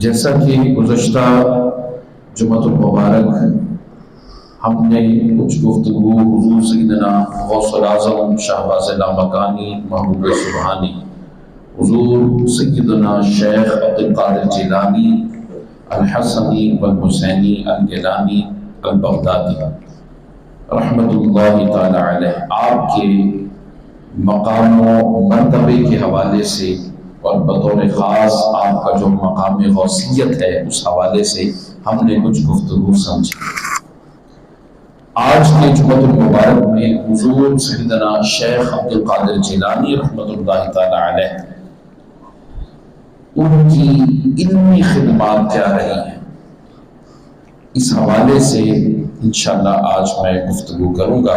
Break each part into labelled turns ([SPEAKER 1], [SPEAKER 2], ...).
[SPEAKER 1] جیسا کہ گزشتہ جمعۃ المبارک ہم نے کچھ گفتگو حضور سیدنا غوث الاعظم شہباز لامکانی محبوب سبحانی حضور سیدنا شیخ عبد القادر جیلانی الحسنی والحسینی الگیلانی البغدادی رحمۃ اللہ تعالی علیہ آپ کے مقام و مرتبے کے حوالے سے اور بطور خاص آپ کا جو مقام غوثیت ہے اس حوالے سے ہم نے کچھ گفتگو سمجھی۔ آج کے جمعۃ المبارک میں حضور سیدنا شیخ عبد القادر جیلانی رحمۃ اللہ تعالی علیہ ان کی علمی خدمات کیا رہی ہیں، اس حوالے سے انشاءاللہ آج میں گفتگو کروں گا۔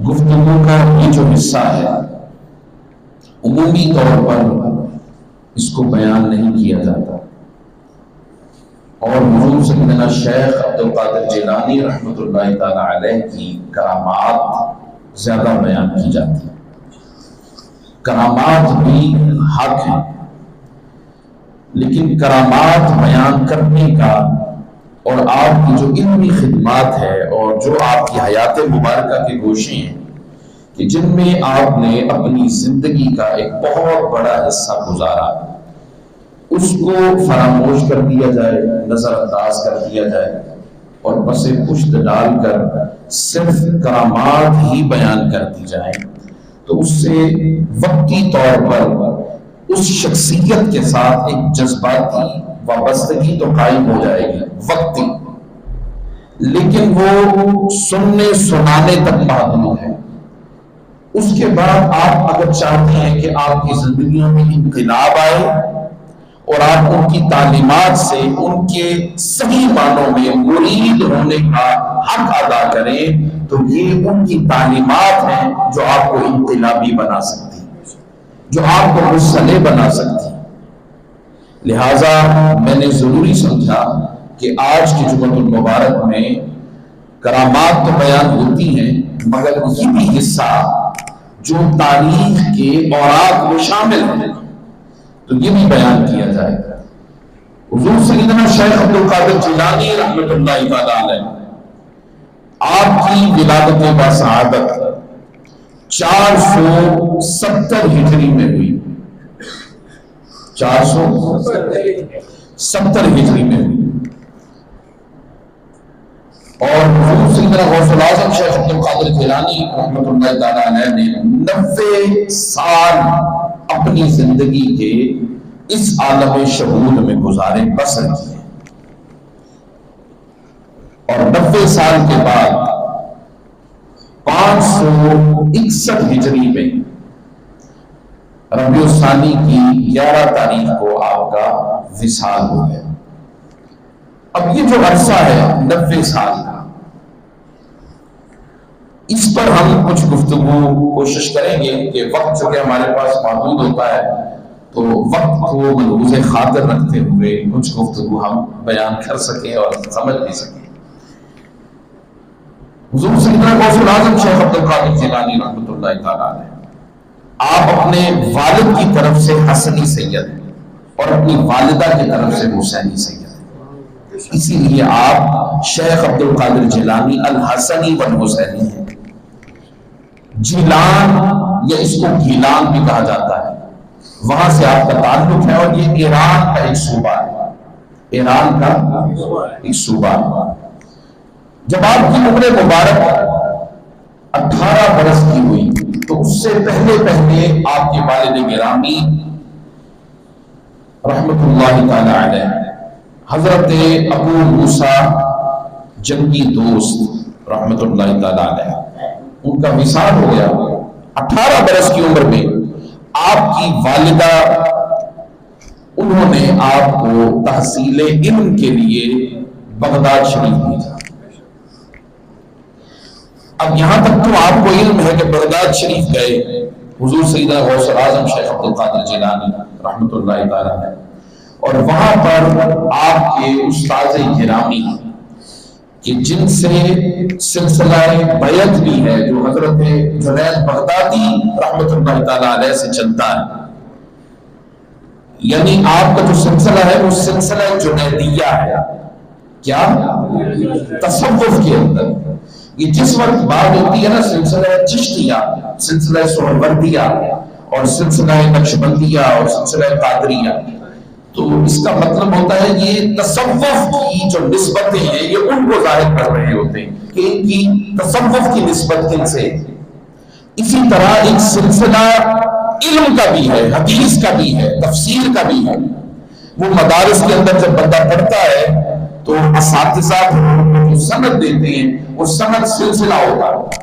[SPEAKER 1] گفتگو کا یہ جو حصہ ہے عمومی طور پر اس کو بیان نہیں کیا جاتا، اور حضور سیدنا شیخ عبد القادر جیلانی رحمۃ اللہ تعالی علیہ کی کرامات زیادہ بیان کی جاتی ہیں۔ کرامات بھی حق ہیں، لیکن کرامات بیان کرنے کا اور آپ کی جو علمی خدمات ہے اور جو آپ کی حیات مبارکہ کے گوشے ہیں کہ جن میں آپ نے اپنی زندگی کا ایک بہت بڑا حصہ گزارا، اس کو فراموش کر دیا جائے، نظر انداز کر دیا جائے اور بس پشت ڈال کر صرف کرامات ہی بیان کر دی جائیں تو اس سے وقتی طور پر اس شخصیت کے ساتھ ایک جذباتی وابستگی تو قائم ہو جائے گی وقتی، لیکن وہ سننے سنانے تک محدود ہے۔ اس کے بعد آپ اگر چاہتے ہیں کہ آپ کی زندگیوں میں انقلاب آئے اور آپ ان کی تعلیمات سے ان کے صحیح معنوں میں مرید ہونے کا حق ادا کریں تو یہ ان کی تعلیمات ہیں جو آپ کو انقلابی بنا سکتی، جو آپ کو مسلح بنا سکتی۔ لہٰذا میں نے ضروری سمجھا کہ آج کی جمعۃ المبارک میں کرامات تو بیان ہوتی ہیں مگر یہ بھی حصہ جو تاریخ کے اوراق میں شامل ہیں تو یہ بھی بیان کیا جائے گا۔ حضور سیدنا شیخ عبد القادر جیلانی رحمۃ اللہ تعالی علیہ آپ کی ولادت بسعادت 470 ہجری میں ہوئی، 470 ہجری میں ہوئی، اور حضور سیدنا غوث الاعظم شیخ عبد القادر جیلانی رحمۃ اللہ تعالی علیہ نے 90 سال اپنی زندگی کے اس عالم شہود میں گزارے بسر کیے، اور 90 سال کے بعد 561 ہجری میں ربیع الثانی کی 11 تاریخ کو آپ کا وصال ہو گیا۔ اب یہ جو عرصہ ہے 90 سال کا، اس پر ہم کچھ گفتگو کوشش کریں گے کہ وقت جو کہ ہمارے پاس محدود ہوتا ہے تو وقت کو ملحوظ خاطر رکھتے ہوئے کچھ گفتگو ہم بیان کر سکیں اور سمجھ بھی سکیں۔ حضور سیدنا غوث الاعظم شیخ عبد القادر جیلانی رحمۃ اللہ تعالی علیہ آپ اپنے والد کی طرف سے حسنی سید ہیں اور اپنی والدہ کی طرف سے حسینی سید ہیں، اسی لیے آپ شیخ عبد القادر جیلانی الحسنی والحسینی ہیں۔ جیلان یا اس کو گیلان بھی کہا جاتا ہے، وہاں سے آپ کا تعلق ہے اور یہ ایران کا ایک صوبہ ہے، ایران کا ایک صوبہ ہے۔ جب آپ کی عمر مبارک 18 برس کی ہوئی تو اس سے پہلے آپ کے والد گرامی رحمت اللہ تعالی علیہ حضرت ابو موسیٰ جنگی دوست رحمت اللہ تعالی علیہ ان کا وصال ہو گیا۔ 18 برس کی عمر میں آپ کی والدہ انہوں نے آپ کو تحصیل علم کے لیے بغداد شریف بھیجا۔ اب یہاں تک تو آپ کو علم ہے کہ بغداد شریف گئے حضور سیدنا غوث الاعظم شیخ عبد القادر جیلانی رحمۃ اللہ تعالی علیہ، اور وہاں پر آپ کے استاذ گرامی کہ جن سے سلسلہ بیعت بھی ہے جو حضرت جنید بغدادی رحمۃ اللہ تعالی علیہ سے چلتا ہے، یعنی آپ کا جو سلسلہ ہے وہ سلسلہ جنیدیہ ہے. کیا؟ تصوف کے اندر یہ جس وقت بات ہوتی ہے نا سلسلہ چشتیہ، سلسلہ سہروردیہ اور سلسلہ نقشبندیہ اور سلسلہ قادریہ، تو اس کا مطلب ہوتا ہے یہ تصوف کی جو نسبتیں ہیں یہ ان کو ظاہر کر رہے ہوتے ہیں کہ ان کی تصوف کی نسبت کن سے. اسی طرح ایک سلسلہ علم کا بھی ہے، حدیث کا بھی ہے، تفسیر کا بھی ہے. وہ مدارس کے اندر جب بندہ پڑھتا ہے تو اساتذہ جو سند دیتے ہیں وہ سند سلسلہ ہوتا ہے.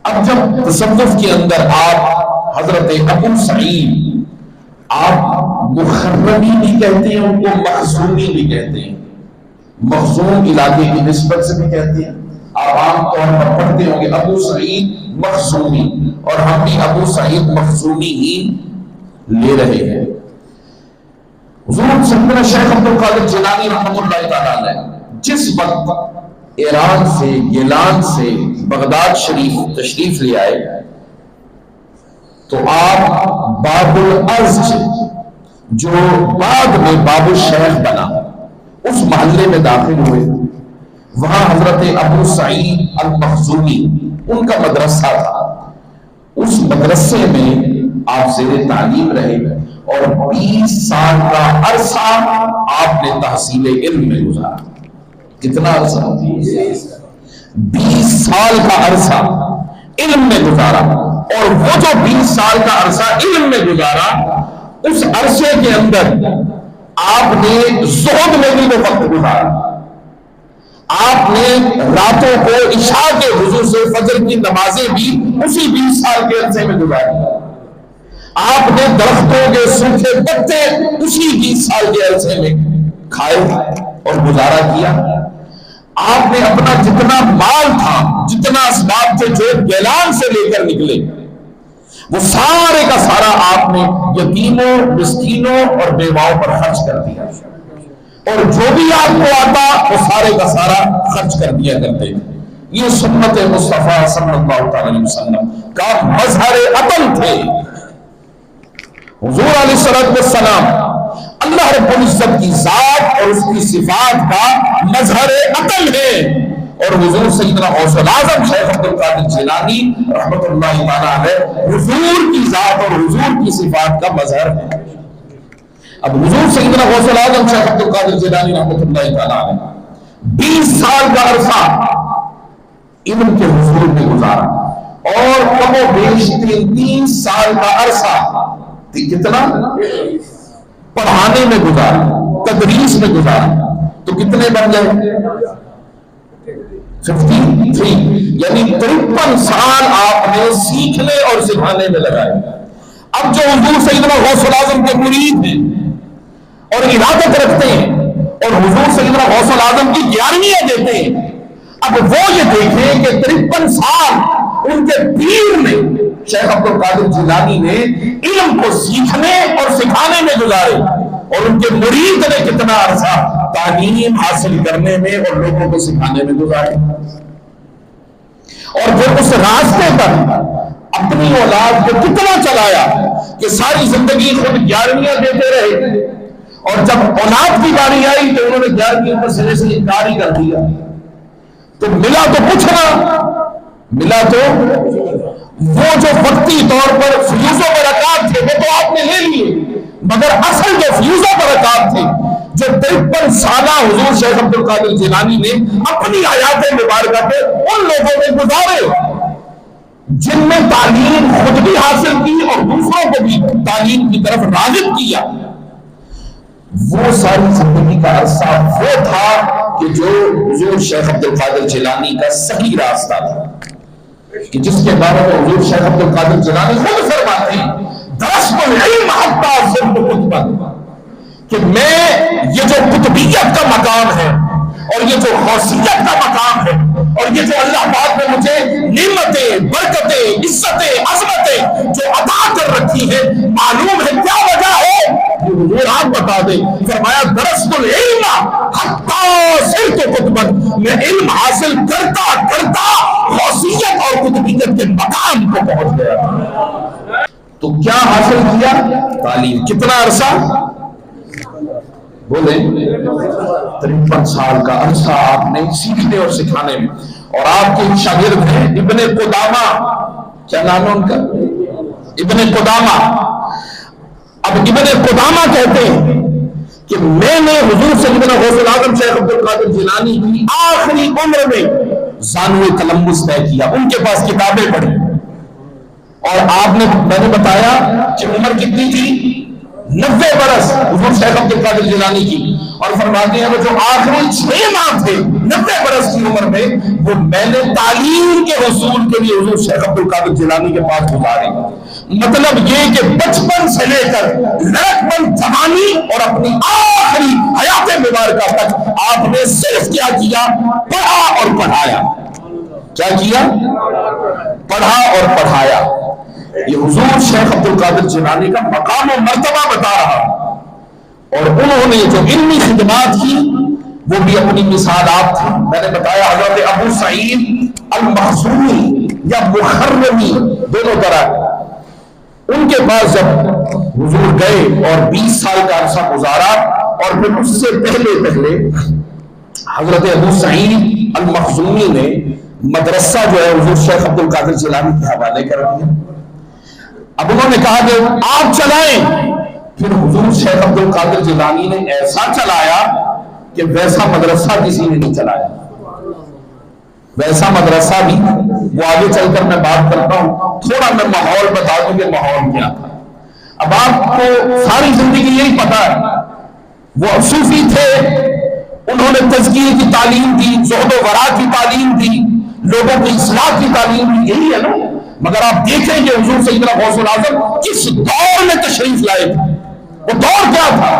[SPEAKER 1] اب جب تصوف کے اندر آپ حضرت ابو سعید، آپ مخرمی بھی کہتے ہیں ان کو، مخزومی بھی کہتے ہیں، مخزوم علاقے کی نسبت سے بھی کہتے ہیں. آپ عام طور پر پڑھتے ہوں گے ابو سعید مخزومی، اور ہم بھی ابو سعید مخزومی ہی لے رہے ہیں. حضور سیدنا شیخ عبد القادر جیلانی رحمۃ اللہ تعالی علیہ جس وقت ایران سے، گیلان سے بغداد شریف تشریف لے آئے تو آپ باب الارض جو بعد میں باب الشیخ بنا اس محلے میں داخل ہوئے. وہاں حضرت ابو سعید المخزومی ان کا مدرسہ تھا. اس مدرسے میں آپ زیر تعلیم رہے اور 20 سال کا عرصہ آپ نے تحصیل علم میں گزارا. کتنا عرصہ؟ 20 سال کا عرصہ علم میں گزارا. اور وہ جو 20 سال کا عرصہ علم میں گزارا اس عرصے کے اندر آپ نے زہد میں بھی وہ وقت گزارا. آپ نے راتوں کو عشاء کے حضور سے فجر کی نمازیں بھی اسی 20 سال کے عرصے میں گزاری. آپ نے درختوں کے سوکھے پتے اسی 20 سال کے عرصے میں کھائے اور گزارا کیا. آپ نے اپنا جتنا مال تھا، جتنا اسباب تھے جو گیلان سے لے کر نکلے، وہ سارے کا سارا آپ نے یتیموں، مسکینوں اور بیواؤں پر خرچ کر دیا. اور جو بھی آپ کو آتا وہ سارے کا سارا خرچ کر دیا کرتے تھے. یہ سنت مصطفیٰ صلی اللہ علیہ وسلم کا مظہر عطن تھے. حضور علیہ السلام اللہ رب العزت کی ذات اور اس کی صفات کا مظہر عطن ہے. اور حضور سیدنا غوث الاعظم شیخ عبد القادر جیلانی رحمۃ اللہ تعالی علیہ حضور کی ذات اور حضور کی صفات کا مظہر ہے. اب حضور سیدنا غوث الاعظم شیخ عبد القادر جیلانی رحمۃ اللہ تعالی علیہ 20 سال کا عرصہ علم کے حضور میں گزارا اور کم و بیش 3 سال کا عرصہ کتنا پڑھانے میں گزارا، تدریس میں گزارا. تو کتنے بن گئے؟ 53. یعنی 53 سال آپ نے سیکھنے اور سکھانے میں لگائے. اب جو حضور سیدنا غوث الاعظم کے مرید ہیں اور ارادت رکھتے ہیں اور حضور سیدنا غوث الاعظم کی 11ویں دیتے ہیں، اب وہ یہ دیکھیں کہ 53 سال ان کے پیر نے، شیخ عبد القادر جیلانی نے علم کو سیکھنے اور سکھانے میں گزارے، اور ان کے مرید نے کتنا عرصہ تعلیم حاصل کرنے میں اور لوگوں کو سکھانے میں گزارے. اور پھر اس راستے پر اپنی اولاد کو کتنا چلایا کہ ساری زندگی خود 11ویں دیتے رہے، اور جب اولاد کی باری آئی تو انہوں نے 11ویں پر سرے سے انکار ہی کر دیا. تو ملا تو کچھ نہ ملا، تو وہ جو وقتی طور پر فیوز و برکات تھے وہ تو آپ نے لے لیے، مگر اصل جو فیوز و برکات تھے جو 53 سالہ حضور شیخ عبد القادر جیلانی نے اپنی حیات مبارکہ پہ ان لوگوں میں گزارے جن میں تعلیم خود بھی حاصل کی اور دوسروں کو بھی تعلیم کی طرف راغب کیا. وہ ساری زندگی کا عرصہ وہ تھا کہ جو حضور شیخ عبد القادر جیلانی کا صحیح راستہ تھا، کہ جس کے بارے میں حضور شیخ عبد القادر جیلانی خود فرماتے ہیں درست العلم حتی صرف قطبا، کہ میں یہ جو قطبیت کا مقام ہے اور یہ جو غوثیت کا مقام ہے اور یہ جو اللہ پاک نے مجھے نعمتیں، برکتیں، عزتیں، عظمتیں جو عطا کر رکھی ہیں، معلوم ہے کیا وجہ ہے؟ حضور آپ بتا دیں. فرمایا درست العلم حتی صرف قطبا، میں علم حاصل کرتا کرتا غوثیت اور قطبیت کے مقام کو پہنچ گیا. تو کیا حاصل حاصل کیا؟ تعلیم. کتنا عرصہ؟ بولیں. 53 سال کا عرصہ آپ نے سیکھنے اور سکھانے میں. اور آپ کے شاگرد ہیں ابن قدامہ. کیا نام ہے ان کا؟ ابن قدامہ. اب ابن قدامہ کہتے ہیں کہ میں نے حضور سیدنا غوث العظم شیخ عبد القادر جیلانی کی آخری عمر میں زانوِ تلمس طے کیا. ان کے پاس کتابیں پڑھی. اور آپ نے میں نے بتایا کہ عمر کتنی تھی؟ 90 برس حضور شیخ عبد القادر جیلانی کی. اور فرماتے ہیں وہ جو آخری 6 ماہ تھے 90 برس کی عمر میں، وہ میں نے تعلیم کے حصول کے لیے حضور شیخ عبد القادر جیلانی کے پاس گزارے. مطلب یہ کہ بچپن سے لے کر لڑکپن، جوانی اور اپنی آخری حیات مبارکہ تک آپ نے صرف کیا کیا؟ پڑھا اور پڑھایا. کیا کیا؟ پڑھا اور پڑھایا. یہ حضور شیخ عبد القادر جیلانی کا مقام و مرتبہ بتا رہا. اور انہوں نے جو علمی خدمات کی وہ بھی اپنی مثالات تھی. میں نے بتایا حضرت ابو سعید المخزومی یا مخرمی دونوں طرح. ان کے پاس جب حضور گئے اور 20 سال کا عرصہ گزارا، اور پھر اس سے پہلے حضرت ابو سعید المخزومی نے مدرسہ جو ہے حضور شیخ عبد القادر جیلانی کے حوالے کر دیا. اب انہوں نے کہا کہ آپ چلائیں. پھر حضور شیخ عبد القادر جیلانی نے ایسا چلایا کہ ویسا مدرسہ کسی نے نہیں چلایا. ویسا مدرسہ بھی وہ آگے چل کر میں بات کرتا ہوں. تھوڑا میں ماحول بتا دوں کہ ماحول کیا تھا. اب آپ کو ساری زندگی یہی پتا ہے، وہ صوفی تھے، انہوں نے تزکیے کی تعلیم دی، زہد و ورع کی تعلیم دی، لوگوں کی اصلاح کی تعلیم دی. یہی ہے نا. مگر آپ دیکھیں کہ حضور سیدنا غوث العظم کس دور میں تشریف لائے تھے. وہ دور کیا تھا؟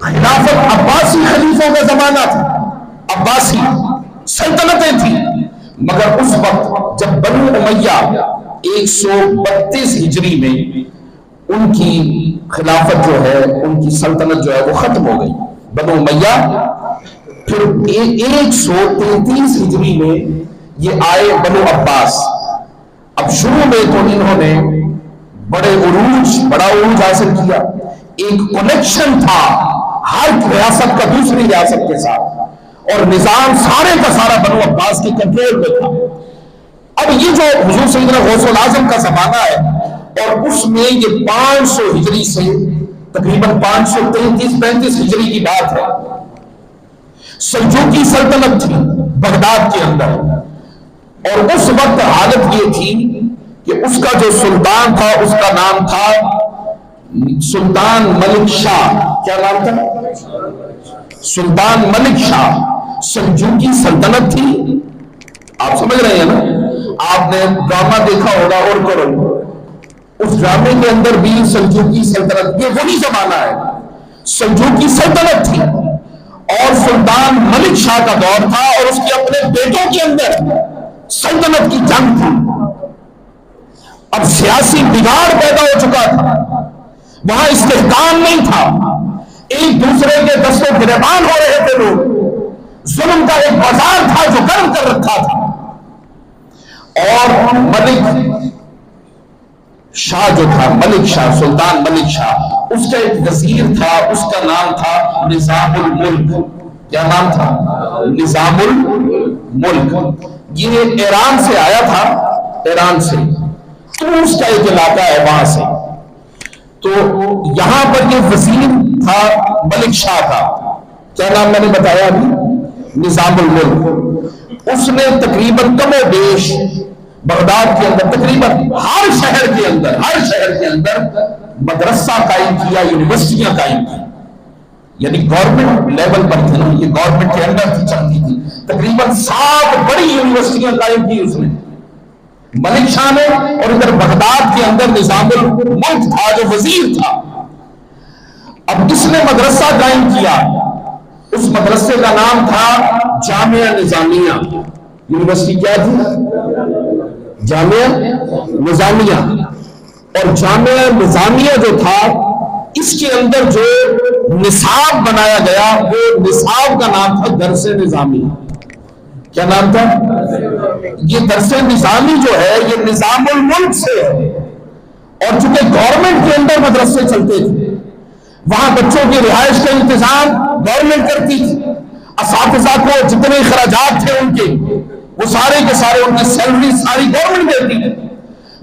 [SPEAKER 1] خلافت عباسی خلیفوں کا زمانہ تھا. عباسی سلطنتیں تھیں. مگر اس وقت جب بنو امیہ 132 ہجری میں ان کی خلافت جو ہے، ان کی سلطنت جو ہے وہ ختم ہو گئی. بنو امیہ. پھر 133 ہجری میں یہ آئے بنو عباس. اب شروع میں تو انہوں نے بڑا عروج حاصل کیا. ایک کنیکشن تھا ہر ریاست کا دوسری ریاست کے ساتھ، اور نظام سارے کا سارا بنو عباس کے کنٹرول میں تھا. اب یہ جو حضور سیدنا غوث العظم کا زمانہ ہے، اور اس میں یہ 500 ہجری سے تقریباً 533-35 ہجری کی بات ہے. سلجوقی سلطنت تھی بغداد کے اندر. اور اس وقت حالت یہ تھی کہ اس کا جو سلطان تھا اس کا نام تھا سلطان ملک شاہ. کیا نام تھا؟ سلطان ملک شاہ. سلجوقی سلطنت تھی. آپ سمجھ رہے ہیں نا. آپ نے ڈرامہ دیکھا ہوگا اور کرو، اس ڈرامے کے اندر بھی سلجوقی سلطنت، یہ وہی زمانہ ہے. سلجوقی سلطنت تھی اور سلطان ملک شاہ کا دور تھا، اور اس کے اپنے بیٹوں کے اندر سلطنت کی جنگ تھی. اب سیاسی بگاڑ پیدا ہو چکا تھا. وہاں استحکام نہیں تھا. ایک دوسرے کے دست و گریبان ہو رہے تھے لوگ. ظلم کا ایک بازار تھا جو گرم کر رکھا تھا. اور ملک شاہ جو تھا، ملک شاہ، سلطان ملک شاہ، اس کا ایک وزیر تھا، اس کا نام تھا نظام الملک. کیا نام تھا؟ نظام الملک. یہ ایران سے آیا تھا. ایران سے توس کا ایک علاقہ ہے وہاں سے. تو یہاں پر یہ وزیر تھا، ملک شاہ تھا. کیا نام میں نے بتایا ابھی؟ نظام الملک. اس نے تقریباً کم و بیش بغداد کے اندر تقریباً ہر شہر کے اندر مدرسہ قائم کیا، یونیورسٹیاں قائم کی. یعنی گورنمنٹ لیول پر تھی نا، یہ گورنمنٹ کے اندر تھی، چلتی تھی. تقریباً 7 بڑی یونیورسٹیاں قائم کی اس نے، ملک شاہ نے. اور ادھر بغداد کے اندر نظام الملک تھا جو وزیر تھا. اب اس نے مدرسہ قائم کیا. اس مدرسے کا نام تھا جامعہ نظامیہ. یونیورسٹی کیا تھی؟ جامعہ نظامیہ. اور جامعہ نظامیہ جو تھا، اس کے اندر جو نصاب بنایا گیا وہ نصاب کا نام تھا درس نظامی. کیا نام تھا؟ یہ درس نظامی جو ہے یہ نظام الملک سے ہے. اور چونکہ گورنمنٹ کے اندر مدرسے چلتے تھے، وہاں بچوں کی رہائش کا انتظام گورنمنٹ کرتی تھی، اساتذہ کو جتنے اخراجات تھے ان کے وہ سارے کے سارے ان کی سیلری ساری گورنمنٹ دیتی تھی،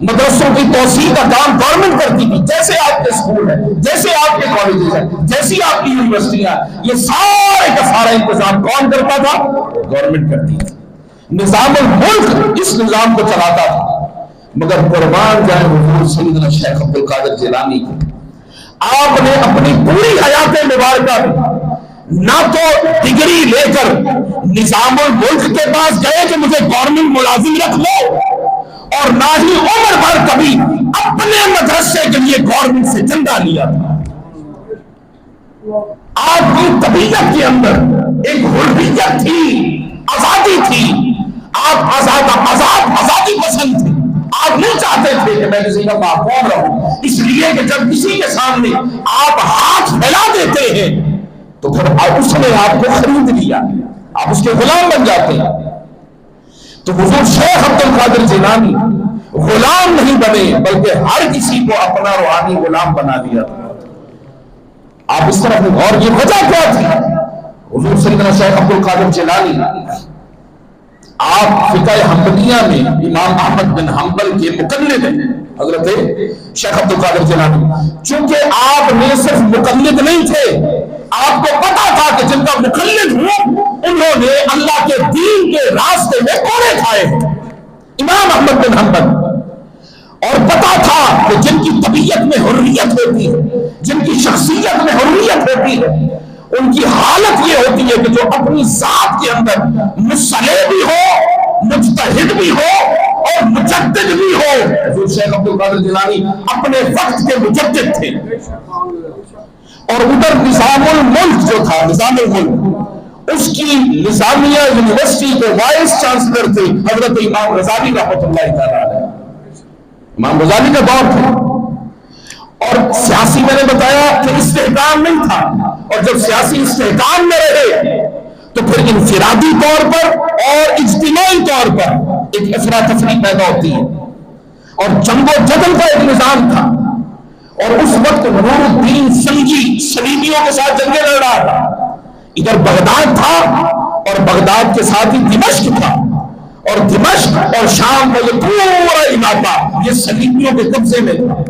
[SPEAKER 1] مدرسوں کی توسیع کا کام گورنمنٹ کرتی تھی، جیسے آپ کے اسکول ہیں، جیسے آپ کے کالجز ہیں، جیسی آپ کی یونیورسٹیاں، یہ سارے کا سارا انتظام کون کرتا تھا؟ گورنمنٹ کرتی تھی۔ نظام الملک اس نظام کو چلاتا تھا، مگر قربان جائے حضور سیدنا شیخ عبد القادر جیلانی کی، آپ نے اپنی پوری حیات مبارکہ نہ تو ڈگری لے کر نظام الملک کے پاس گئے کہ مجھے گورنمنٹ ملازم رکھ لو، اور نہ ہی عمر بھر کبھی اپنے مدرسے کے لیے گورنمنٹ سے چندہ لیا تھا۔ آپ کی طبیعت کے اندر ایک حریت تھی، آزادی تھی، آپ آزادی پسند تھے، آپ نہیں چاہتے تھے کہ میں کسی کا محکوم رہوں، اس لیے کہ جب کسی کے سامنے آپ ہاتھ پھیلا دیتے ہیں تو پھر اس نے آپ کو خرید لیا، آپ اس کے غلام بن جاتے ہیں۔ تو حضور شیخ عبد القادر جیلانی غلام نہیں بنے، بلکہ ہر کسی کو اپنا روحانی غلام بنا دیا تھا۔ آپ اس طرح، اور یہ وجہ کیا تھی؟ حضور سیدنا شیخ عبد القادر جیلانی آپ فقہ حنبلیہ میں امام احمد بن حنبل کے مقلد ہیں، حضرت شیخ عبد القادر جیلانی۔ چونکہ آپ نے صرف مقلد نہیں تھے، آپ کو پتا تھا کہ جن کا مقلد ہوں انہوں نے اللہ کے دین کے راستے میں کوڑے کھائے ہیں، امام احمد بن حنبل، اور پتا تھا کہ جن کی طبیعت میں حریت ہوتی ہے، جن کی شخصیت میں حریت ہوتی ہے، ان کی حالت یہ ہوتی ہے کہ جو اپنی ذات کے اندر مصلح بھی ہو، مجتہد بھی ہو اور مجدد بھی ہو۔ حضور شیخ عبد القادر جیلانی اپنے وقت کے مجدد تھے، اور ادھر نظام الملک جو تھا، نظام الملک، اس کی نظامیہ یونیورسٹی کے وائس چانسلر تھے حضرت امام غزالی رحمۃ اللہ تعالی علیہ۔ امام غزالی کا دور تھا، اور سیاسی میں نے بتایا کہ استحکام نہیں تھا، اور جب سیاسی استحکام میں رہے تو پھر انفرادی طور پر اور اجتماعی طور پر ایک افراتفری پیدا ہوتی ہے، اور جنگ و جدل کا ایک نظام تھا، اور اس وقت نور الدین سنگی صلیبیوں کے ساتھ جنگیں لڑ رہا تھا، ادھر بغداد تھا اور بغداد کے ساتھ ہی دمشق تھا، اور دمشق اور شام کا یہ پورا علاقہ یہ صلیبیوں کے قبضے میں تھا،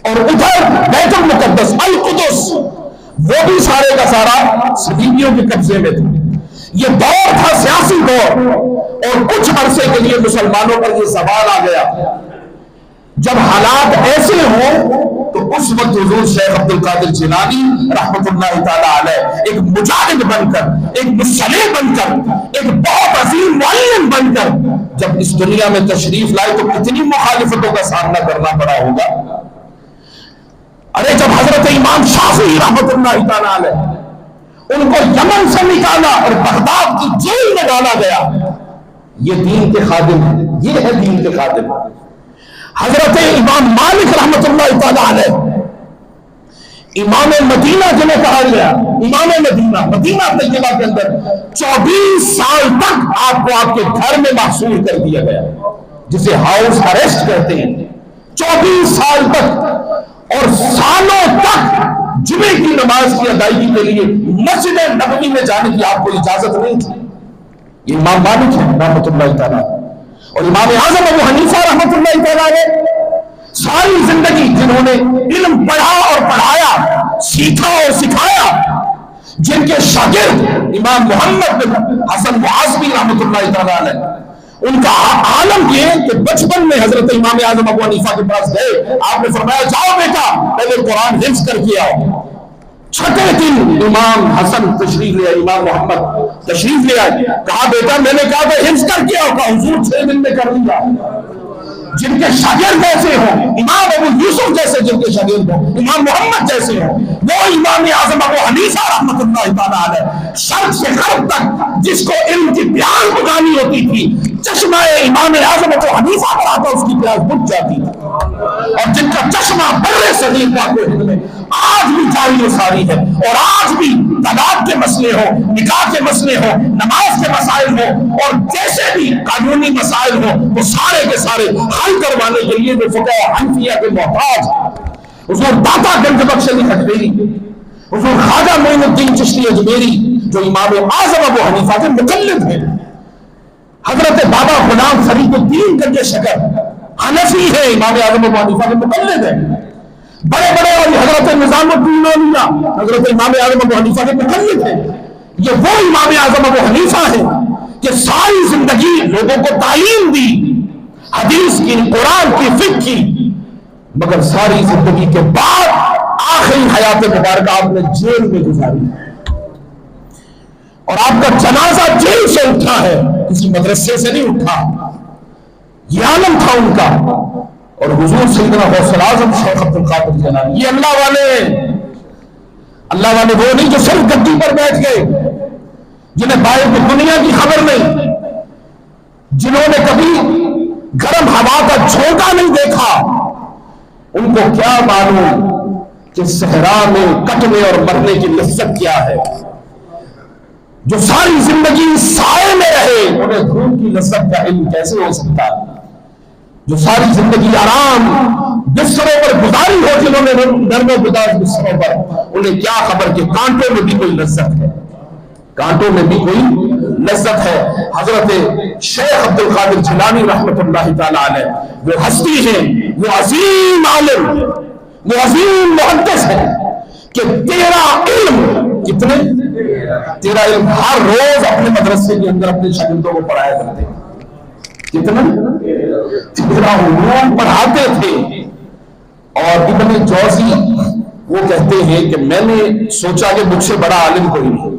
[SPEAKER 1] اور ادھر بیت المقدس القدس وہ بھی سارے کا سارا صلیبیوں کے قبضے میں تھا۔ یہ دور تھا سیاسی دور، اور کچھ عرصے کے لیے مسلمانوں پر یہ سوال آ گیا، جب حالات ایسے ہوں تو اس وقت حضور شیخ عبد القادر جیلانی رحمۃ اللہ تعالی علیہ ایک مجاہد بن کر، ایک مصلح بن کر، ایک بہت عظیم معلم بن کر جب اس دنیا میں تشریف لائے تو کتنی مخالفتوں کا سامنا کرنا پڑا ہوگا۔ ارے جب حضرت امام شافعی رحمۃ اللہ تعالی علیہ ان کو یمن سے نکالا اور بغداد کی جیل میں ڈالا گیا، یہ دین کے خادم ہیں، یہ ہے دین کے خادم۔ حضرت امام مالک رحمۃ اللہ تعالی علیہ امام مدینہ جنہیں کہا گیا، امام مدینہ، مدینہ طیبہ کے اندر 24 سال تک آپ کو آپ کے گھر میں محصور کر دیا گیا، جسے ہاؤس اریسٹ کہتے ہیں۔ 24 سال تک، اور سالوں تک جمعے کی نماز کی ادائیگی کے لیے مسجد نبوی میں جانے کی آپ کو اجازت نہیں تھی۔ یہ امام مالک ہے رحمۃ اللہ تعالیٰ، اور امام اعظم ابو حنیفہ رحمۃ اللہ تعالیٰ نے ساری زندگی جنہوں نے علم پڑھا اور پڑھایا، سیکھا اور سکھایا، جن کے شاگرد امام محمد بن حسن معاصمی رحمۃ اللہ تعالیٰ علیہ، ان کا عالم یہ کہ بچپن میں حضرت امام اعظم ابو حنیفہ کے پاس گئے، آپ نے فرمایا جاؤ بیٹا پہلے قرآن حفظ کر کے آؤ۔ چھٹے دن امام حسن تشریف لے آئے، امام محمد تشریف لے آئے، کہا بیٹا میں نے کہا کہ حفظ کر کے آؤ، کہا حضور 6 دن میں کر لیا۔ جن کے شاگرد ایسے ہوں، امام ابو یوسف جیسے جن کے شاگرد ہوں، امام محمد جیسے ہوں، وہ امام اعظم ابو حنیفہ رحمۃ اللہ تعالیٰ علیہ شرق سے غرب تک جس کو علم کی پیاس بجھانی ہوتی تھی، چشمہ امام اعظم ابو حنیفہ پر آتا اس کی پیاس بجھ جاتی تھی، اور جن کا چشمہ بر صغیر پاک و ہند میں آج
[SPEAKER 2] آج بھی جاری و ساری ہے، اور آج بھی طلاق کے مسئلے ہو، نکاح کے مسئلے ہو، نماز کے مسائل ہو، اور جیسے بھی قانونی مسائل ہو، وہ سارے کے سارے حل کروانے کے لیے جو فقہ حنفیہ کے محتاج حضور داتا گنج بخش علی کھٹویری، حضور خواجہ معین الدین چشتی اجمیری جو امام اعظم ابو حنیفہ کے مقلد ہیں، حضرت بابا غلام فرید الدین گنج شکر حنفی ہے، امام اعظم ابو حنیفہ کے مقلد ہیں، بڑے بڑے اور حضرت نظام الدین اولیاء حضرت امام اعظم ابو حنیفہ کے مقلد ہیں۔ یہ وہ امام اعظم ابو حنیفہ ہیں کہ ساری زندگی لوگوں کو تعلیم دی، حدیث کی، قرآن کی، فقہ کی، مگر ساری زندگی کے بعد آخری حیات مبارکہ آپ نے جیل میں گزاری، اور آپ کا جنازہ جیل سے اٹھا ہے، کسی مدرسے سے نہیں اٹھا۔ یہ عالم تھا ان کا، اور حضور سیدنا غوث الاعظم شیخ عبد القادر جیلانی، یہ اللہ والے ہیں۔ اللہ والے وہ نہیں جو صرف گدی پر بیٹھ گئے، جنہیں باہر کی دنیا کی خبر نہیں، جنہوں نے کبھی گرم ہوا کا جھونکا نہیں دیکھا، ان کو کیا معلوم کہ صحرا میں کٹنے اور مرنے کی لذت کیا ہے۔ جو ساری زندگی سائے میں رہے، انہیں دھوپ کی لذت کا علم کیسے ہو سکتا؟ جو ساری زندگی آرام بستروں پر گزاری ہو، جنہوں نے نرم و گداز بستروں پر، انہیں کیا خبر کہ کانٹوں میں بھی کوئی لذت ہے، کانٹوں میں بھی کوئی لذت ہے۔ حضرت شیخ عبد القادر جیلانی رحمۃ اللہ تعالی علیہ وہ ہستی ہیں، وہ عظیم عالم، وہ عظیم محدث ہے کہ 13 علم، کتنے 13 علم ہر روز اپنے مدرسے کے اندر اپنے شاگردوں کو پڑھایا کرتے ہیں۔ کتنے 13 علوم پڑھاتے تھے۔ اور ابن جوزی وہ کہتے ہیں کہ میں نے سوچا کہ مجھ سے بڑا عالم کوئی نہیں۔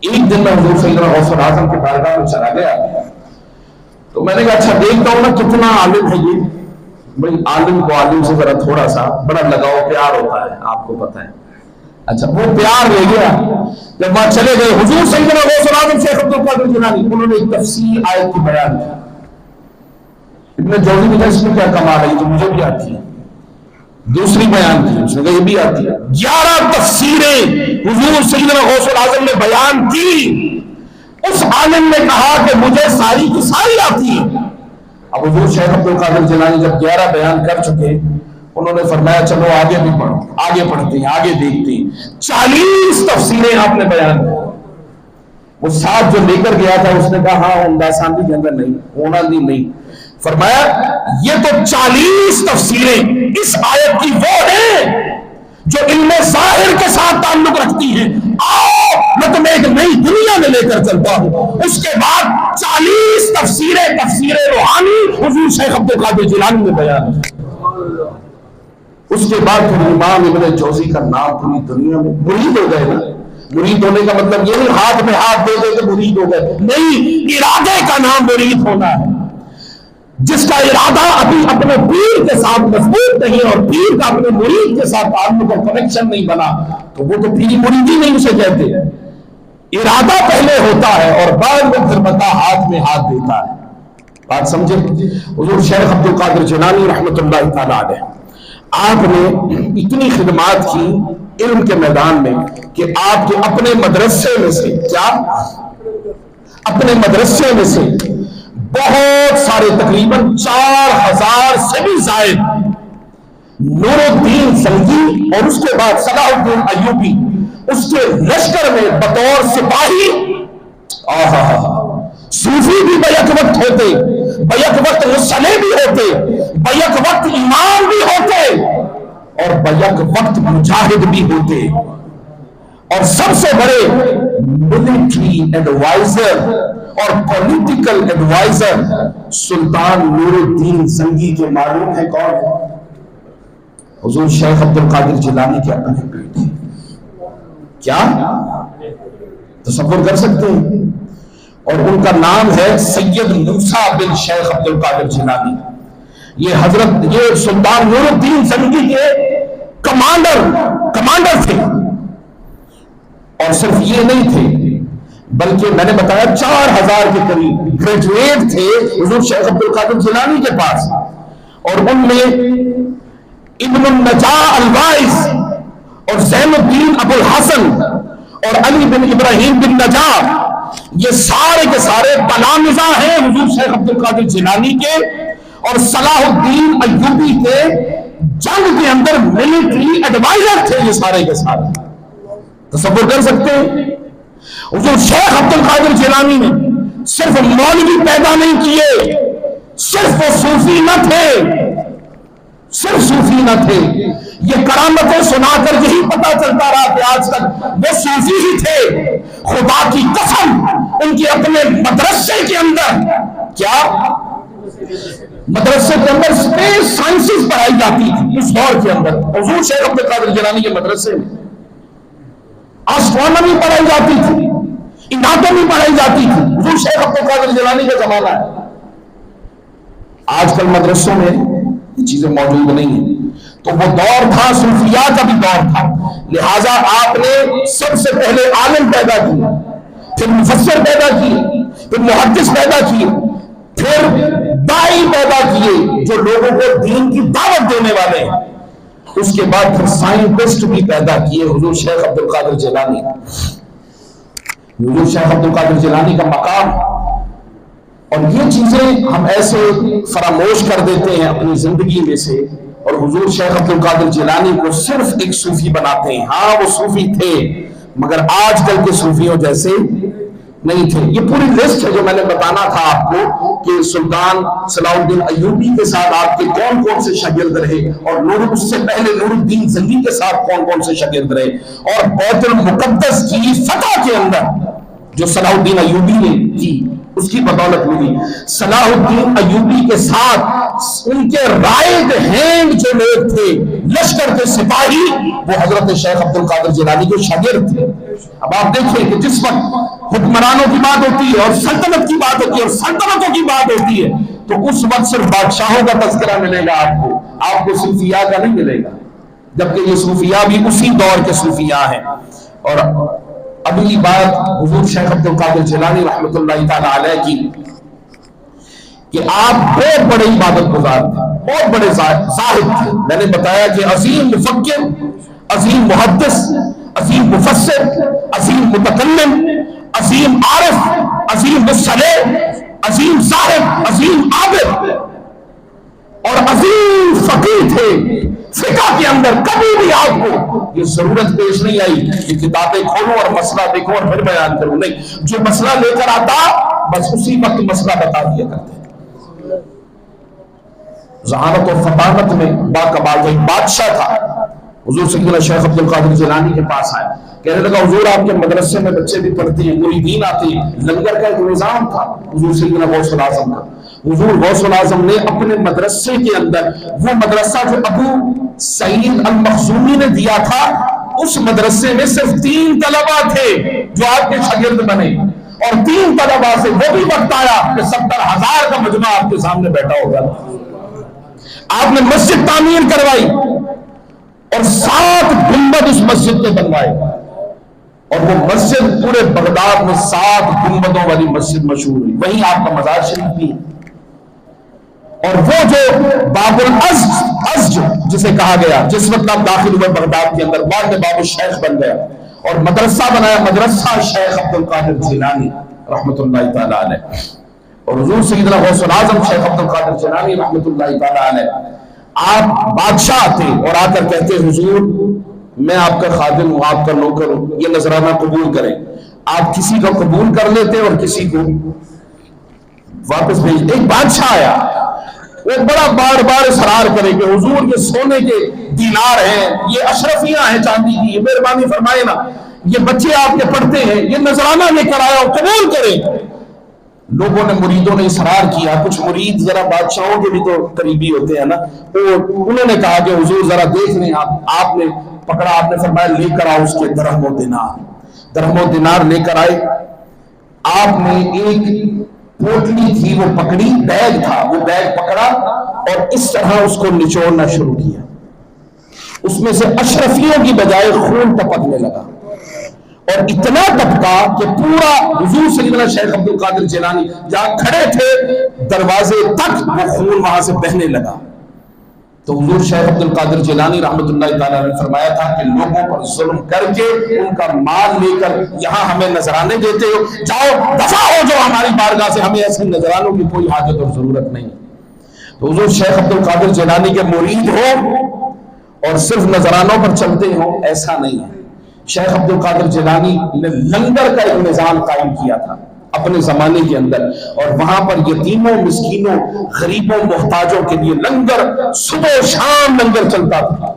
[SPEAKER 2] ایک دن میں حضور سیدنا غوث الاعظم کے بارگاہ میں چلا گیا، تو میں نے کہا اچھا دیکھتا ہوں نا کتنا عالم ہے یہ۔ بھائی عالم کو عالم سے ذرا تھوڑا سا بڑا لگاؤ پیار ہوتا ہے، آپ کو پتہ ہے۔ اچھا وہ پیار لے گیا، جب وہاں چلے گئے حضور سیدنا غوث الاعظم شیخ عبد القادر جیلانی، انہوں نے ایک تفسیر آیت کی بیان کی۔ ابن جوزی نے کہا اس میں کیا کمال ہے، یہ تو مجھے بھی آتی ہے۔ دوسری بیان کی، اس نے کہا یہ بھی آتی ہے۔ 11 تفسیریں حضور سیدنا غوث الاعظم نے بیان کی۔ اس عالم نے کہا کہ مجھے ساری کی ساری آتی ہے۔ اب حضور شیخ عبد القادر جیلانی جب 11 بیان کر چکے، انہوں نے فرمایا چلو آگے بھی پڑھو، آگے پڑھتے ہیں، آگے دیکھتے ہیں۔ 40 تفسیریں آپ نے بیان کی۔ وہ ساتھ جو لے کر گیا تھا اس نے کہا ہاں عمدہ ساندھی کے اندر نہیں ہونا نہیں۔ فرمایا یہ تو 40 تفسیریں اس آیت کی وہ ہیں جو علم ظاہر کے ساتھ تعلق رکھتی ہیں۔ آؤ میں تمہیں ایک نئی دنیا میں لے کر چلتا ہوں۔ اس کے بعد 40 تفسیریں، تفسیر روحانی حضور شیخ عبد القادر جیلانی نے بیان کی۔ اس کے بعد پھر امام ابن جوزی کا نام پوری دنیا میں، مرید ہو گئے نا۔ مرید ہونے کا مطلب یہ نہیں ہاتھ میں ہاتھ دے دے کے مرید ہو گئے، نہیں، ارادے کا نام مرید ہونا ہے۔ جس کا ارادہ ابھی اپنے پیر کے ساتھ مضبوط نہیں اور پیر کا اپنے مرید کے ساتھ تعلق اور کنیکشن نہیں بنا، تو وہ تو پیری مریدی نہیں اسے کہتے ہیں۔ ارادہ پہلے ہوتا ہے اور بعد میں پھر بندہ ہاتھ میں ہاتھ دیتا ہے۔ بات سمجھے؟ حضور شیخ عبد القادر جیلانی رحمۃ اللہ تعالی علیہ، آپ نے اتنی خدمات کی علم کے میدان میں کہ آپ کے اپنے مدرسے میں سے، کیا اپنے مدرسے میں سے بہت سارے تقریباً 4000 سے بھی زائد نور الدین سنگی اور اس کے بعد صلاح الدین ایوبی اس کے لشکر میں بطور سپاہی، صوفی بھی بیک وقت ہوتے، بیک وقت مصلح بھی ہوتے، بیک وقت امام بھی ہوتے اور بیک وقت مجاہد بھی ہوتے، اور سب سے بڑے ملٹری ایڈوائزر اور پولیٹیکل ایڈوائزر سلطان نور الدین زنگی کے معلوم ہے کون ہے؟ حضور شیخ عبد القادر جیلانی کے اپنے بیٹے۔ کیا تصور کر سکتے ہیں؟ اور ان کا نام ہے سید موسیٰ بن شیخ عبد القادر جیلانی۔ یہ سلطان نور الدین زنگی کے کمانڈر تھے، اور صرف یہ نہیں تھے بلکہ میں نے بتایا 4000 کے قریب گریجویٹ تھے حضور شیخ عبد القادر جیلانی کے پاس، اور ان میں ابن النجاہ الواعظ اور زین الدین ابو الحسن اور علی بن ابراہیم بن نجار، یہ سارے کے سارے تلامذہ ہیں حضور شیخ عبد القادر جیلانی کے، اور صلاح الدین ایوبی کے جنگ کے اندر ملٹری ایڈوائزر تھے یہ سارے کے سارے۔ تصور کر سکتے ہیں حضور شیخ عبد القادر جیلانی نے صرف مولوی پیدا نہیں کیے، صرف وہ صوفی نہ تھے، صرف صوفی نہ تھے، یہ کرامتیں سنا کر یہی پتا چلتا رہا کہ آج تک وہ صوفی ہی تھے۔ خدا کی قسم ان کے اپنے مدرسے کے اندر، کیا مدرسے کے اندر اسپیس سائنسز پڑھائی جاتی تھی اس دور کے اندر، حضور شیخ عبد القادر جیلانی کے مدرسے میں آسٹرونومی پڑھائی جاتی تھی، اناٹومی پڑھائی جاتی تھی، حضور شیخ عبد القادر جیلانی کا زمانہ ہے۔ آج کل مدرسوں میں یہ چیزیں موجود نہیں ہیں، تو وہ دور تھا صوفیاء کا بھی دور تھا، لہٰذا آپ نے سب سے پہلے عالم پیدا کیے، پھر مفسر پیدا کیے، پھر محدث پیدا کیے، پھر داعی پیدا کیے جو لوگوں کو دین کی دعوت دینے والے ہیں، اس کے بعد پھر سائنٹسٹ بھی پیدا کیے حضور شیخ عبد القادر جیلانی۔ حضور شیخ عبد القادر جیلانی کا مقام، اور یہ چیزیں ہم ایسے فراموش کر دیتے ہیں اپنی زندگی میں سے، اور حضور شیخ عبد القادر جیلانی کو صرف ایک صوفی بناتے ہیں۔ ہاں وہ صوفی تھے مگر آج کل کے صوفیوں جیسے نہیں تھے۔ یہ پوری لسٹ ہے جو میں نے بتانا تھا آپ کو کہ سلطان صلاح الدین ایوبی کے ساتھ آپ کے کون کون سے شاگرد رہے، اور اس سے پہلے نور الدین زنگی کے ساتھ کون کون سے شاگرد رہے، اور بیت المقدس کی فتح کے اندر جو صلاح الدین ایوبی نے کی اس کی بدولت ملی۔ صلاح الدین ایوبی کے ساتھ ان کے رائٹ ہینڈ جو لوگ تھے لشکر کے سپاہی، وہ حضرت شیخ عبد القادر جیلانی کے شاگرد تھے۔ اب آپ دیکھیں کہ جس وقت حکمرانوں کی بات ہوتی ہے اور سلطنت کی بات ہوتی ہے اور سلطنتوں کی بات ہوتی ہے تو اس وقت صرف بادشاہوں کا تذکرہ ملے گا آپ کو صوفیاء کا نہیں ملے گا، جبکہ یہ صوفیاء بھی اسی دور کے صوفیاء ہیں۔ اور اگلی بات حضور شیخ عبد القادر جیلانی رحمۃ اللہ تعالی علیہ کی، کہ آپ بہت بڑے عبادت گزار تھے، بہت بڑے زاہد تھے۔ میں نے بتایا کہ عظیم مفکر، عظیم محدث، عظیم مفسر، عظیم متکلم، عظیم عارف، عظیم مصلح، عظیم زاہد، عظیم عابد اور عظیم فقیہ تھے۔ فقہ کے اندر کبھی بھی آپ کو یہ ضرورت پیش نہیں آئی کہ کتابیں کھولوں اور مسئلہ دیکھوں اور پھر بیان کروں، نہیں، جو مسئلہ لے کر آتا بس اسی وقت مسئلہ بتا دیا کرتے۔ ذہانت اور فطانت میں باکمال ایک بادشاہ تھا، حضور سیدنا شیخ عبد القادر جیلانی کے پاس آیا، کہنے لگا حضور آپ کے مدرسے میں بچے بھی پڑھتے ہیں، مریدین آتے ہیں، لنگر کا ایک نظام تھا حضور سیدنا غوث الاعظم کا۔ حضور غوث الاعظم نے اپنے مدرسے کے اندر وہ مدرسہ جو ابو سعید المخزومی نے دیا تھا، اس مدرسے میں صرف 3 طلبہ تھے جو آپ کے شاگرد بنے، اور 3 طلبہ سے وہ بھی وقت آیا کہ 70,000 کا مجمع آپ کے سامنے بیٹھا ہوگا۔ آپ نے مسجد تعمیر کروائی اور 7 گنبد اس مسجد کے بنوائے، اور وہ مسجد پورے بغداد میں 7 گنبدوں والی مسجد مشہور ہوئی، وہیں آپ کا مزار شریف بھی۔ اور وہ جو باب الازج جسے کہا گیا، جس وقت آپ داخل ہوئے بغداد کے اندر، بعد میں باب الشیخ بن گیا اور مدرسہ بنایا، مدرسہ شیخ عبد القادر جیلانی رحمۃ اللہ تعالی علیہ۔ اور حضور سیدنا غوث الاعظم شیخ عبد القادر جیلانی رحمۃ اللہ تعالی علیہ، آپ بادشاہ تھے اور آ کر کہتے حضور میں آپ کا خادم ہوں، آپ کا نوکر ہوں، یہ نذرانہ قبول کریں۔ آپ کسی کو قبول کر لیتے اور کسی کو واپس بھیج۔ ایک بادشاہ آیا، وہ بڑا بار بار اصرار کرے کہ حضور یہ سونے کے دینار ہیں، یہ اشرفیاں ہیں چاندی کی، یہ مہربانی فرمائے نا، یہ بچے آپ کے پڑھتے ہیں، یہ نذرانہ لے کر آیا، قبول کریں۔ لوگوں نے، مریدوں نے اصرار کیا، کچھ مرید ذرا بادشاہوں کے بھی تو قریبی ہوتے ہیں نا، انہوں نے کہا کہ حضور ذرا دیکھ لیں۔ آپ نے پکڑا، آپ نے فرمایا لے کر آؤ اس کے درہم و دینار لے کر آئے۔ آپ نے ایک پوٹلی تھی وہ پکڑی، بیگ تھا، وہ بیگ پکڑا اور اس طرح اس کو نچوڑنا شروع کیا، اس میں سے اشرفیوں کی بجائے خون ٹپکنے لگا، اور اتنا ٹپکا کہ پورا حضور سیدنا شیخ عبد القادر جیلانی جہاں کھڑے تھے دروازے تک وہ خون وہاں سے بہنے لگا۔ تو حضور شیخ عبد القادر جیلانی رحمۃ اللہ تعالیٰ نے فرمایا تھا کہ لوگوں پر ظلم کر کے ان کا مال لے کر یہاں ہمیں نذرانے دیتے ہو، جاؤ دفع ہو جو ہماری بارگاہ سے، ہمیں ایسے نذرانوں کی کوئی حاجت اور ضرورت نہیں۔ تو حضور شیخ عبد القادر جیلانی کے مرید ہو اور صرف نذرانوں پر چلتے ہو، ایسا نہیں ہے۔ شیخ عبد القادر جیلانی نے لنگر کا ایک نظام قائم کیا تھا اپنے زمانے کے اندر، اور وہاں پر یتیموں، مسکینوں، غریبوں، محتاجوں کے لیے لنگر صبح و شام لنگر چلتا تھا۔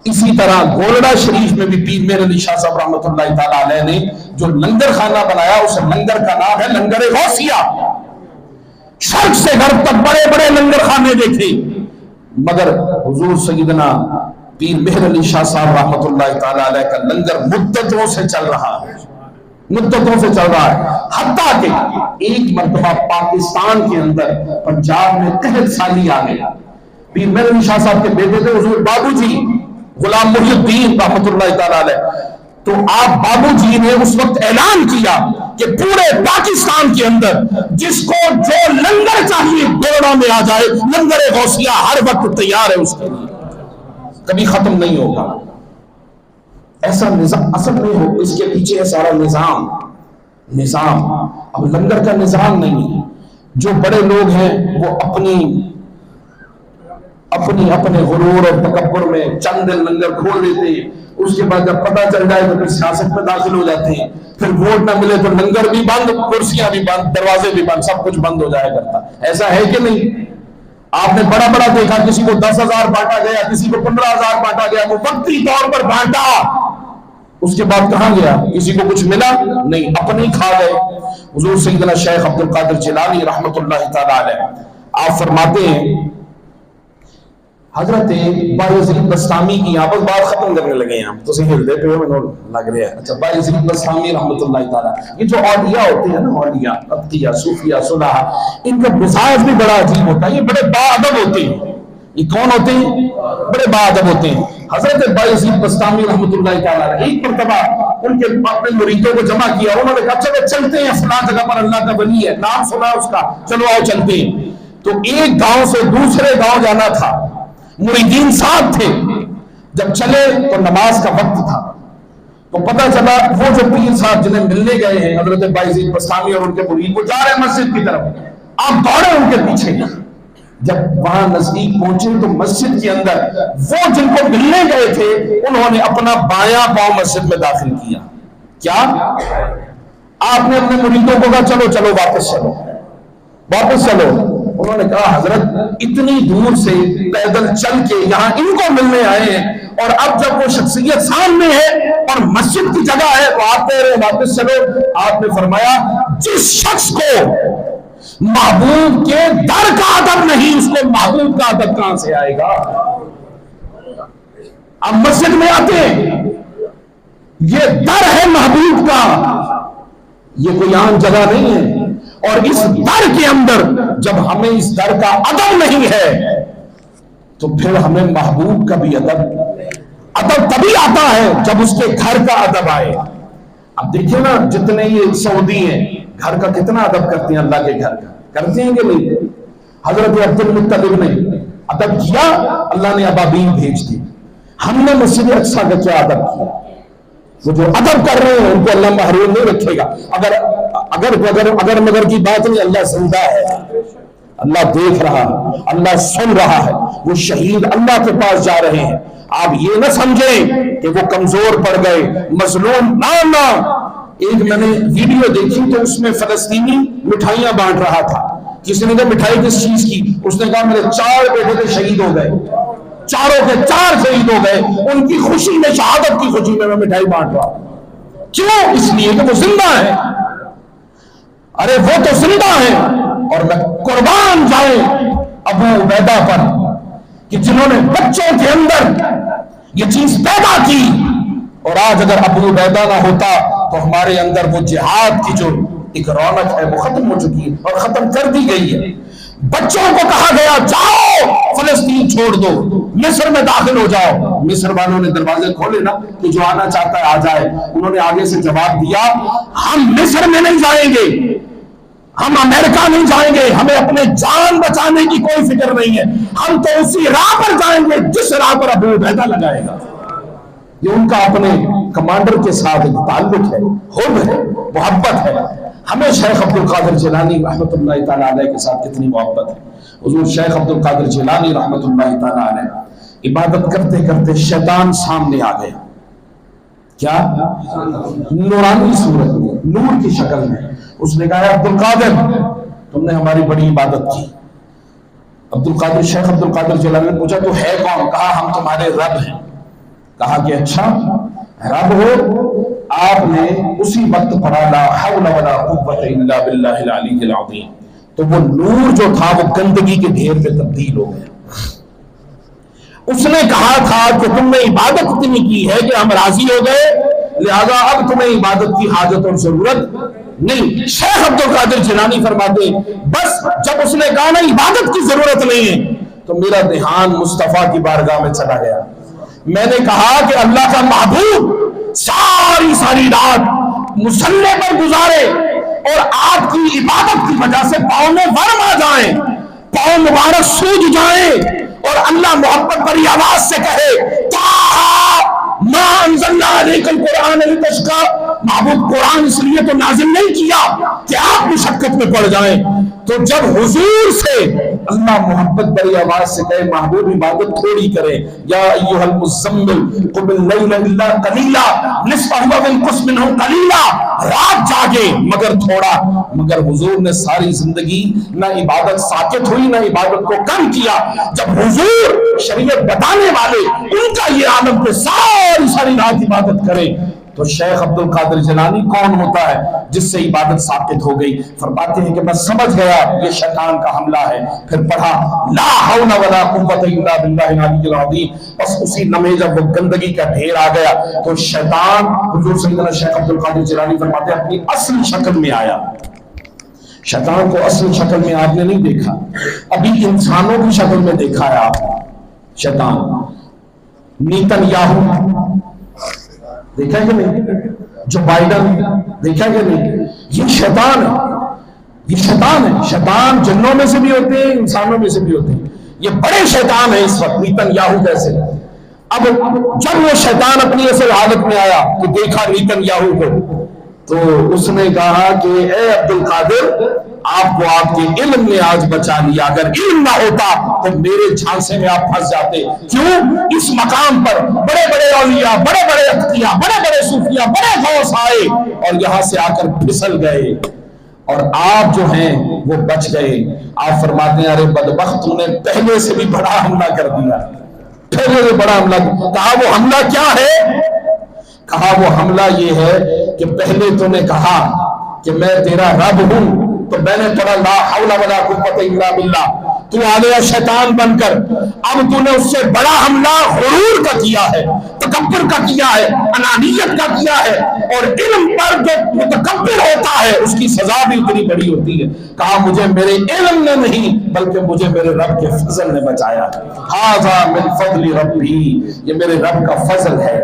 [SPEAKER 2] اسی طرح گولڑا شریف میں بھی پیر میر علی شاہ صاحب رحمۃ اللہ تعالیٰ علیہ نے جو لنگر خانہ بنایا، اس لنگر کا نام ہے لنگر غوثیہ۔ شرق سے غرب تک بڑے بڑے لنگر خانے دیکھے، مگر حضور سیدنا پیر مہر علی شاہ صاحب رحمۃ اللہ تعالیٰ علیہ کا لنگر مدتوں سے چل رہا ہے، مدتوں سے چل رہا ہے، حتیٰ کہ ایک مرتبہ پاکستان کے اندر پنجاب میں قحط سالی آ گئی۔ پیر مہر علی شاہ صاحب کے بیٹے تھے حضور بابو جی غلام محی الدین رحمۃ اللہ تعالیٰ علیہ، تو آپ بابو جی نے اس وقت اعلان کیا کہ پورے پاکستان کے اندر جس کو جو لنگر چاہیے گولڑا میں آ جائے، لنگر غوثیہ ہر وقت تیار ہے، اس کے لیے کبھی ختم نہیں ہوگا۔ ایسا نظام اصل نہیں ہو، اس کے پیچھے ہے سارا نظام۔ اب لنگر کا نظام نہیں ہے، جو بڑے لوگ ہیں وہ اپنے غرور اور تکبر میں چند دن لنگر کھول دیتے، اس کے بعد جب پتہ چل جائے تو پھر سیاست میں داخل ہو جاتے ہیں، پھر ووٹ نہ ملے تو لنگر بھی بند، کرسیاں بھی بند، دروازے بھی بند، سب کچھ بند ہو جایا کرتا۔ ایسا ہے کہ نہیں؟ آپ نے بڑا بڑا دیکھا، کسی کو 10,000 بانٹا گیا، کسی کو 15,000 بانٹا گیا، وہ وقتی طور پر بانٹا، اس کے بعد کہاں گیا؟ کسی کو کچھ ملا نہیں، اپنے کھا گئے۔ حضور سیدنا شیخ عبد القادر جیلانی رحمۃ اللہ تعالی علیہ آپ فرماتے ہیں، حضرت بایزید بسطامی کی، آپ بات ختم کرنے لگے ہیں، ہم تو سے ہل دے پہ میں لگ رہا ہے۔ اچھا، بایزید بسطامی رحمۃ اللہ تعالی، یہ جو اولیاء ہوتے ہیں نا، اولیاء، اتقیاء، صوفیاء، صلحاء، ان کا مزاج بھی بڑا عجیب ہوتا ہے، یہ بڑے باادب ہوتے ہیں۔ یہ کون ہوتے ہیں؟ بڑے باادب ہوتے ہیں۔ حضرت بایزید بسطامی رحمۃ اللہ تعالی ایک مرتبہ ان کے اپنے مریدوں کو جمع کیا، انہوں نے کہا چلو چلتے ہیں، فلاں جگہ پر اللہ کا ولی ہے، نام سنا اس کا، چلو آؤ چلتے ہیں۔ تو ایک گاؤں سے دوسرے گاؤں جانا تھا، مریدین ساتھ تھے، جب چلے تو نماز کا وقت تھا، تو پتہ چلا وہ جو پیر صاحب جنہیں ملنے گئے ہیں حضرت بایزید بسطامی اور ان کے مرید، وہ جا رہے ہیں مسجد کی طرف، آپ دوڑے ان کے پیچھے۔ جب وہاں نزدیک پہنچے تو مسجد کے اندر وہ جن کو ملنے گئے تھے انہوں نے اپنا بایاں پاؤں مسجد میں داخل کیا۔ کیا؟ آپ نے اپنے مریدوں کو کہا چلو چلو واپس چلو، واپس چلو۔ انہوں نے کہا حضرت اتنی دور سے پیدل چل کے یہاں ان کو ملنے آئے ہیں، اور اب جب وہ شخصیت سامنے ہے اور مسجد کی جگہ ہے تو آپ کہہ رہے ہیں واپس چلو۔ آپ نے فرمایا جس شخص کو محبوب کے در کا ادب نہیں، اس کو محبوب کا ادب کہاں سے آئے گا؟ اب مسجد میں آتے ہیں، یہ در ہے محبوب کا، یہ کوئی عام جگہ نہیں ہے، اور اس در کے اندر جب ہمیں اس در کا ادب نہیں ہے تو پھر ہمیں محبوب کا بھی ادب تبھی آتا ہے جب اس کے گھر کا ادب آئے۔ اب دیکھیں نا، جتنے یہ سعودی ہیں گھر کا کتنا ادب کرتے ہیں، اللہ کے گھر کا کرتے ہیں کہ نہیں؟ حضرت عبد المطلب نے ادب کیا، اللہ نے ابابیل بھیج دی۔ ہم نے مسجد اقصیٰ کا کیا ادب کیا؟ وہ جو ادب کر رہے ہیں ان کو اللہ محروم نہیں رکھے گا۔ اگر مگر کی بات نہیں، اللہ زندہ ہے، اللہ دیکھ رہا ہے، اللہ سن رہا ہے، وہ شہید اللہ کے پاس جا رہے ہیں۔ آپ یہ نہ سمجھیں کہ وہ کمزور پڑ گئے، مظلوم، نہ۔ ایک میں نے ویڈیو دیکھی تو اس میں فلسطینی مٹھائیاں بانٹ رہا تھا، کسی نے کہا مٹھائی کس چیز کی؟ اس نے کہا میرے 4 بیٹے تھے شہید ہو گئے، چاروں کے 4 شہید ہو گئے، ان کی خوشی میں، شہادت کی خوشی میں مٹھائی بانٹ رہا ہوں۔ کیوں؟ اس لیے کہ وہ زندہ ہے۔ ارے وہ تو زندہ ہے، اور میں قربان جائے ابو عبیدہ پر کہ جنہوں نے بچوں کے اندر یہ چیز پیدا کی، اور آج اگر ابو عبیدہ نہ ہوتا تو ہمارے اندر وہ جہاد کی جو ایک رونق ہے وہ ختم ہو چکی ہے اور ختم کر دی گئی ہے۔ بچوں کو کہا گیا جاؤ فلسطین چھوڑ دو، مصر میں داخل ہو جاؤ۔ مصر والوں نے دروازے کھولے نا کہ جو آنا چاہتا ہے آ جائے۔ انہوں نے آگے سے جواب دیا ہم مصر میں نہیں جائیں گے، ہم امریکہ نہیں جائیں گے، ہمیں اپنے جان بچانے کی کوئی فکر نہیں ہے، ہم تو اسی راہ پر جائیں گے جس راہ پر ابو عبیدہ لگائے گا۔ یہ ان کا اپنے کمانڈر کے ساتھ ایک تعلق ہے، حب ہے، محبت ہے۔ ہمیں شیخ عبد القادر جیلانی رحمۃ اللہ تعالیٰ علیہ کے ساتھ کتنی محبت ہے۔ حضور شیخ عبد القادر جیلانی رحمۃ اللہ تعالیٰ علیہ عبادت کرتے کرتے شیطان سامنے آ گیا۔ کیا؟ نورانی صورت میں، نور کی شکل میں۔ اس نے کہا عبد القادر تم نے ہماری بڑی عبادت کی۔ عبد القادر شیخ عبد القادر جیلانی نے پوچھا تو ہے کون؟ کہا ہم تمہارے رب ہیں۔ کہا کہ اچھا رب ہو؟ آپ نے اسی وقت پڑھا لا حول ولا قوت الا باللہ العلی العظیم، تو وہ نور جو تھا وہ گندگی کے ڈھیر میں تبدیل ہو گیا۔ اس نے کہا تھا کہ تم نے عبادت اتنی کی ہے کہ ہم راضی ہو گئے، لہذا اب تمہیں عبادت کی حاجت اور ضرورت نہیں۔ شیخ عبد القادر جیلانی فرماتے بس جب اس نے کہا نا عبادت کی ضرورت نہیں ہے تو میرا دھیان مصطفیٰ کی بارگاہ میں چلا گیا۔ میں نے کہا کہ اللہ کا محبوب ساری رات مصلی پر گزارے اور آپ کی عبادت کی وجہ سے پاؤں میں ورم آ جائیں، پاؤں مبارک سوج جائیں، اور اللہ محبت بڑی آواز سے کہے ما انزلنا علیک القرآن لتشقی، محبوب قرآن اس لیے تو نازل نہیں کیا کہ آپ مشقت میں پڑ جائیں۔ تو جب حضور سے اللہ محبت بڑی آواز سے کہے محبوب عبادت تھوڑی کرے، یا ایھا المزمل قم اللیل الا قلیلا نصفہ وانقص منہ قلیلا، رات جاگے مگر تھوڑا۔ مگر حضور نے ساری زندگی نہ عبادت ساکت ہوئی نہ عبادت کو کم کیا۔ جب حضور شریعت بتانے والے ان کا یہ عالم پہ ساری رات عبادت کرے تو شیخ عبد القادر جیلانی کون ہوتا ہے جس سے عبادت ثابت ہو گئی؟ فرماتے ہیں کہ میں سمجھ گیا یہ شیطان کا حملہ ہے۔ پھر پڑھا لا حول ولا قوت الا باللہ العلی العظیم۔ بس اسی لمحے جب وہ گندگی کا ڈھیر آ گیا تو شیطان حضور سیدنا شیخ عبد القادر جیلانی فرماتے ہیں اپنی اصل شکل میں آیا۔ شیطان کو اصل شکل میں آپ نے نہیں دیکھا، ابھی انسانوں کی شکل میں دیکھا ہے آپ شیطان۔ نیتن یاہو دیکھا کہ نہیں؟ جو بائیڈن دیکھا کہ نہیں؟ یہ شیطان ہے، یہ شیطان ہے۔ شیطان جنوں میں سے بھی ہوتے ہیں، انسانوں میں سے بھی ہوتے ہیں۔ یہ بڑے شیطان ہیں اس وقت نیتن یاہو جیسے۔ اب جب وہ شیطان اپنی اصل حالت میں آیا تو دیکھا نیتن یاہو کو، تو اس نے کہا کہ اے عبد القادر آپ کو آپ کے علم نے آج بچا لیا، اگر علم نہ ہوتا تو میرے جھانسے میں آپ پھنس جاتے۔ کیوں؟ اس مقام پر بڑے بڑے اولیاء، بڑے بڑے اتقیاء، بڑے بڑے صوفیاء، بڑے غوث آئے اور یہاں سے آ کر پھسل گئے اور آپ جو ہیں وہ بچ گئے۔ آپ فرماتے ہیں ارے بدبخت تو نے پہلے سے بھی بڑا حملہ کر دیا، پہلے سے بڑا حملہ۔ کہا وہ حملہ کیا ہے؟ کہا وہ حملہ یہ ہے کہ پہلے تو نے کہا کہ میں تیرا رب ہوں، تو میں نے پڑھا لا حول ولا قوت الا باللہ، تو آ گیا شیطان بن کر۔ اب تو نے اس سے بڑا حملہ غرور کا کیا ہے، تکبر کا کیا ہے، انانیت کا کیا ہے، اور علم پر جو متکبر ہوتا ہے اس کی سزا بھی اتنی بڑی ہوتی ہے۔ کہا مجھے میرے علم نے نہیں بلکہ مجھے میرے رب کے فضل نے بچایا۔ ھذا من فضل ربی، یہ میرے رب کا فضل ہے۔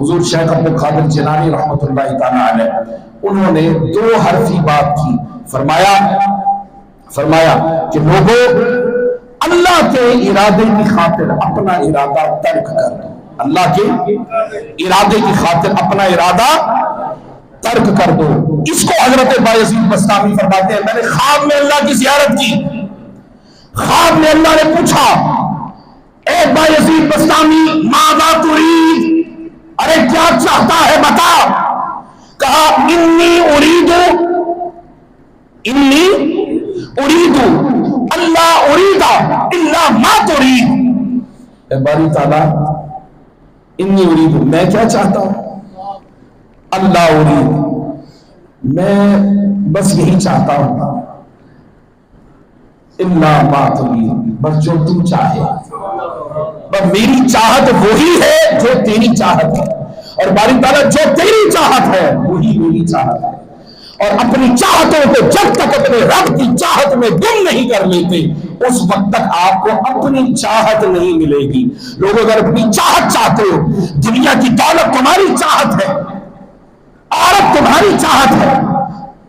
[SPEAKER 2] حضور شیخ عبد القادر جیلانی رحمۃ اللہ تعالی علیہ انہوں نے دو حرفی بات کی۔ فرمایا کہ لوگوں اللہ کے ارادے کی خاطر اپنا ارادہ ترک کر دو، اللہ کے ارادے کی خاطر اپنا ارادہ ترک کر دو۔ اس کو حضرت بایزید بستامی فرماتے ہیں میں نے خواب میں اللہ کی زیارت کی، خواب میں اللہ نے پوچھا اے بایزید بستامی ماذا ترید، ارے کیا چاہتا ہے بتا۔ کہا انی ارید اللہ اریدا الا ما ترید۔ اے باری تعالیٰ انی ارید، میں کیا چاہتا ہوں؟ اللہ ارید، میں بس یہی چاہتا ہوں، الا ما ترید، بس جو تو چاہے۔ بس میری چاہت وہی ہے جو تیری چاہت ہے، اور باری تعالیٰ جو تیری چاہت ہے وہی میری چاہت ہے۔ اور اپنی چاہتوں کو جب تک اپنے رب کی چاہت میں گم نہیں کر لیتے اس وقت تک آپ کو اپنی چاہت نہیں ملے گی۔ لوگ اگر اپنی چاہت چاہتے ہو، دنیا کی دولت تمہاری چاہت ہے، عورت تمہاری چاہت ہے،